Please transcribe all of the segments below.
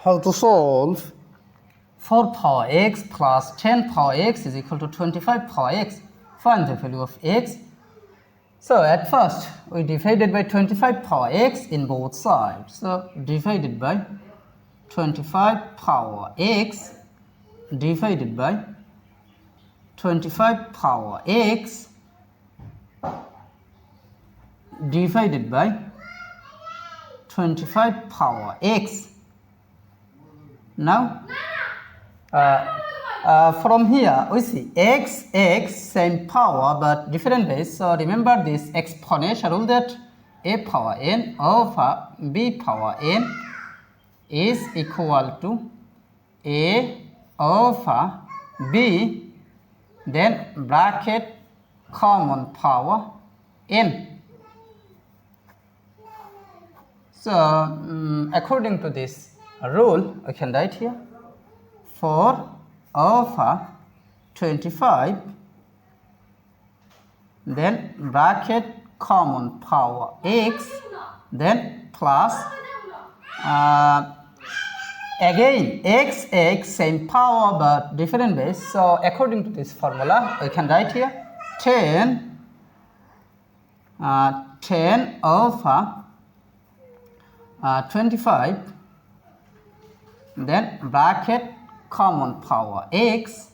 How to solve 4 power x plus 10 power x is equal to 25 power x. Find the value of x. So at first we divided by 25 power x in both sides. So divided by 25 power x divided by 25 power x divided by 25 power x. Now from here we see x same power but different base. So remember this exponential rule that a power n over b power n is equal to a over b, then bracket common power n. So according to this rule, I can write here 4 over 25, then bracket common power x, then plus again x same power but different base. So according to this formula, I can write here 10 over 25, then bracket common power x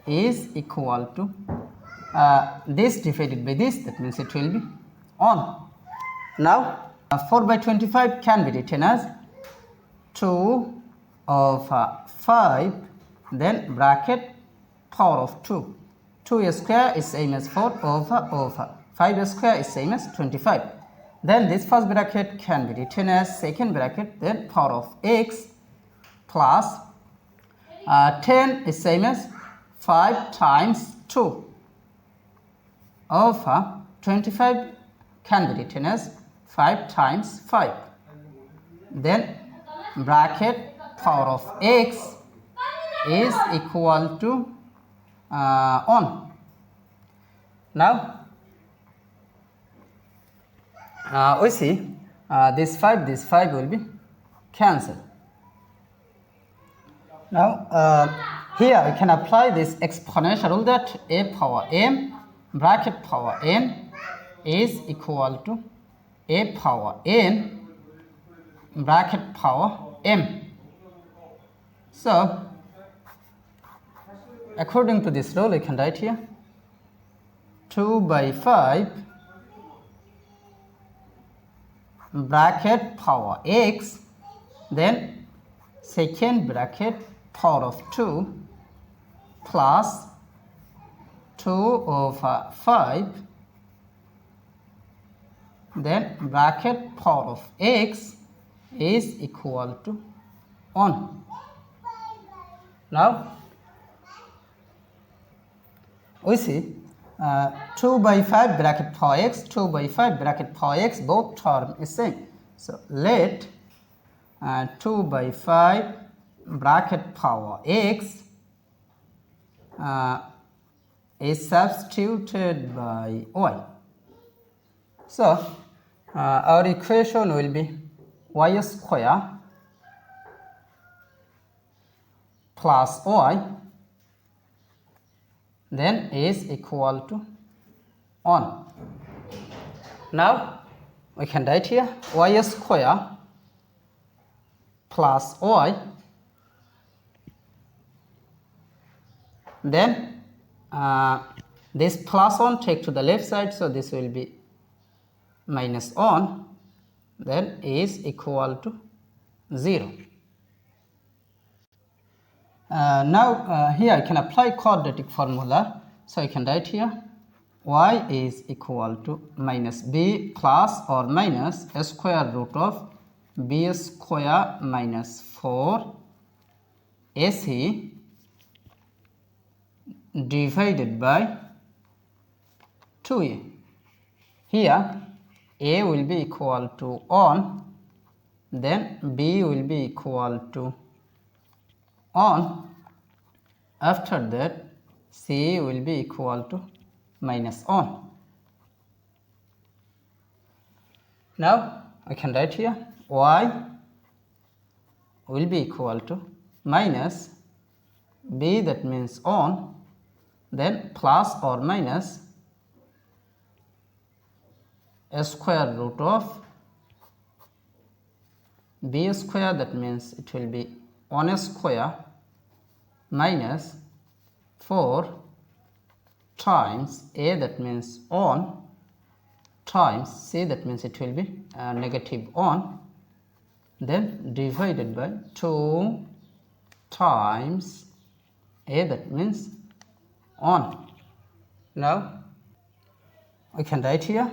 is equal to this divided by this, that means it will be on. Now 4 by 25 can be written as 2 over 5, then bracket power of 2. 2 square is same as 4 over 5 square is same as 25. Then this first bracket can be written as second bracket, then power of x plus 10 is same as 5 times 2 over 25 can be written as 5 times 5. Then bracket power of x is equal to on. Now we see this 5 will be cancelled. Now here I can apply this exponential rule that a power m bracket power n is equal to a power n bracket power m. So according to this rule I can write here 2 by 5 bracket power x, then second bracket power of 2 plus 2 over 5, then bracket power of x is equal to 1. Now we see 2 by 5 bracket power x, 2 by 5 bracket power x, both term is same. So let 2 by 5 bracket power x is substituted by y. So our equation will be y square plus y then is equal to 1. Now we can write here y square plus y, then this plus 1 take to the left side, so this will be minus 1, then is equal to 0. Now here I can apply quadratic formula, so I can write here y is equal to minus b plus or minus a square root of b square minus 4 ac divided by 2a. Here a will be equal to 1, then b will be equal to 1, after that c will be equal to minus 1. Now I can write here y will be equal to minus b, that means on, then plus or minus a square root of b square, that means it will be 1 square minus 4 times a, that means on, times c, that means it will be negative on, then divided by 2 times a, that means on. Now we can write here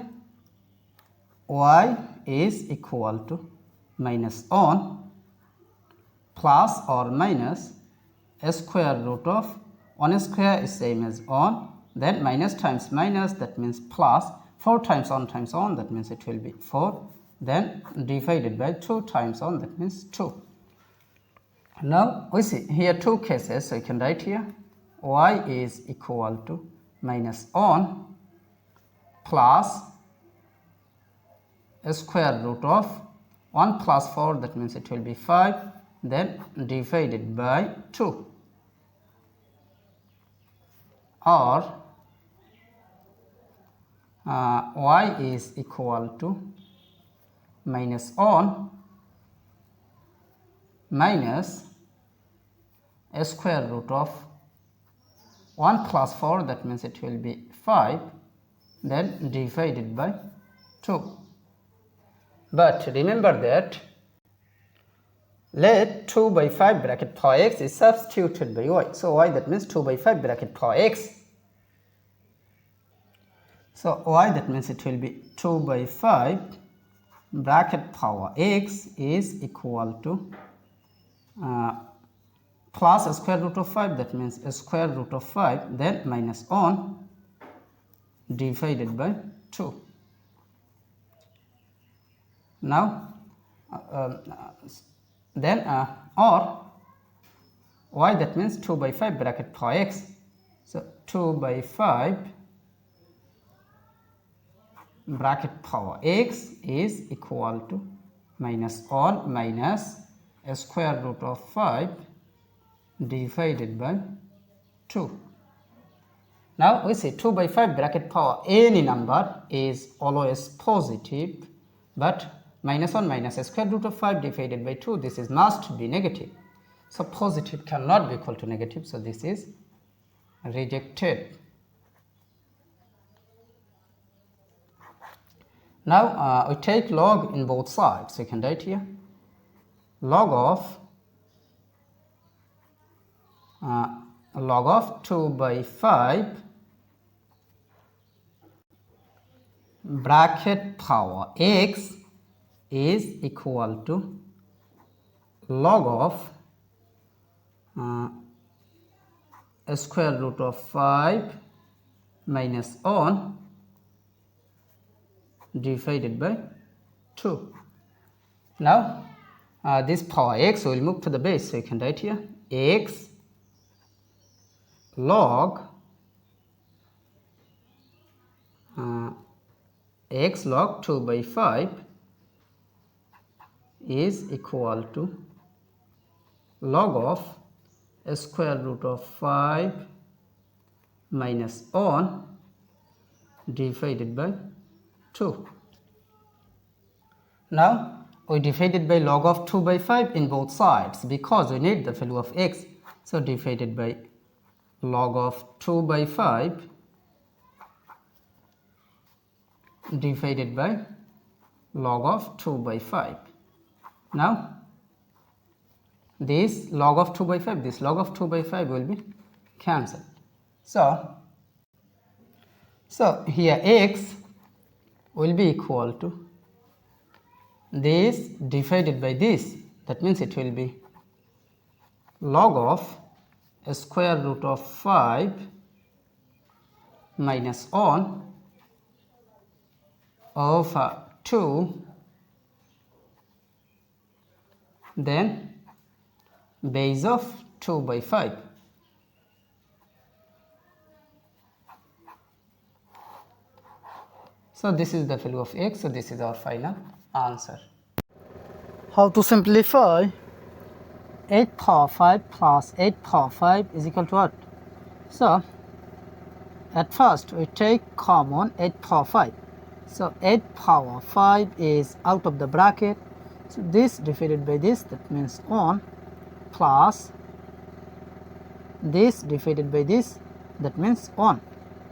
y is equal to minus on plus or minus a square root of 1 square is same as on, then minus times minus, that means plus, 4 times on, that means it will be 4, then divided by 2 times on, that means 2. Now we see here two cases, so you can write here y is equal to minus on plus a square root of 1 plus 4, that means it will be 5, then divided by 2, or y is equal to minus on minus a square root of 1 plus 4, that means it will be 5, then divided by 2. But remember that let 2 by 5 bracket for x is substituted by y. So y, that means 2 by 5 bracket for x. So y, that means it will be 2 by 5 bracket power x is equal to plus a square root of 5, that means a square root of 5, then minus on divided by 2. Now then or y, that means 2 by 5 bracket for x. So 2 by 5 bracket power x is equal to minus on minus a square root of 5 divided by 2. Now we see 2 by 5 bracket power any number is always positive, but minus 1 minus a square root of 5 divided by 2, this is must be negative. So positive cannot be equal to negative, so this is rejected. Now we take log in both sides, so you can write here log of 2 by 5 bracket power x is equal to log of a square root of 5 minus on divided by 2. Now this power x will move to the base, so you can write here x log x log 2 by 5 is equal to log of a square root of 5 minus on divided by 2. Now we divided by log of 2 by 5 in both sides because we need the value of x. So divided by log of 2 by 5 divided by log of 2 by 5. Now this log of 2 by 5, this log of 2 by 5 will be cancelled. So here x will be equal to this divided by this, that means it will be log of a square root of 5 minus on over 2, then base of 2 by 5. So this is the value of x, so this is our final answer. How to simplify 8 power 5 plus 8 power 5 is equal to what? So at first we take common 8 power 5. So 8 power 5 is out of the bracket. So this divided by this, that means 1, plus this divided by this, that means 1.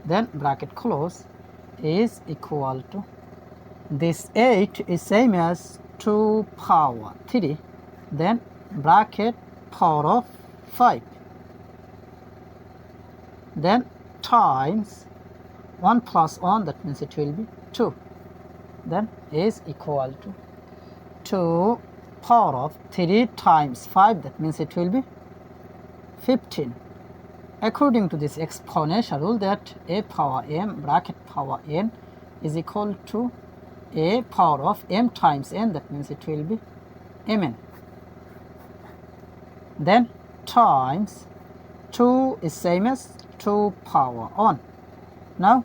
Then bracket close is equal to, this 8 is same as 2 power 3, then bracket power of 5, then times 1 plus 1, that means it will be 2, then is equal to 2 power of 3 times 5, that means it will be 15. According to this exponential rule, that a power m bracket power n is equal to a power of m times n, that means it will be mn. Then times 2 is same as 2 power on. Now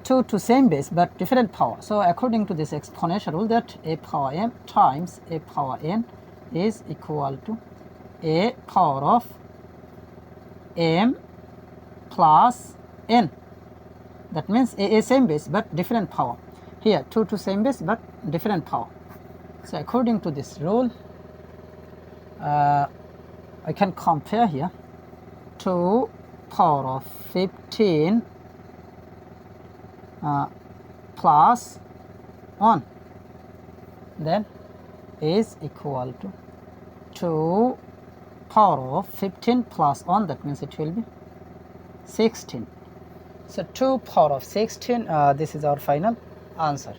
2 to same base but different power. So according to this exponential rule, that a power m times a power n is equal to a power of m plus n. That means a same base but different power. Here 2 to same base but different power. So according to this rule, I can compare here 2 power of 15 plus 1, then is equal to 2 power of 15 plus 1, that means it will be 16. So 2 power of 16, this is our final answer.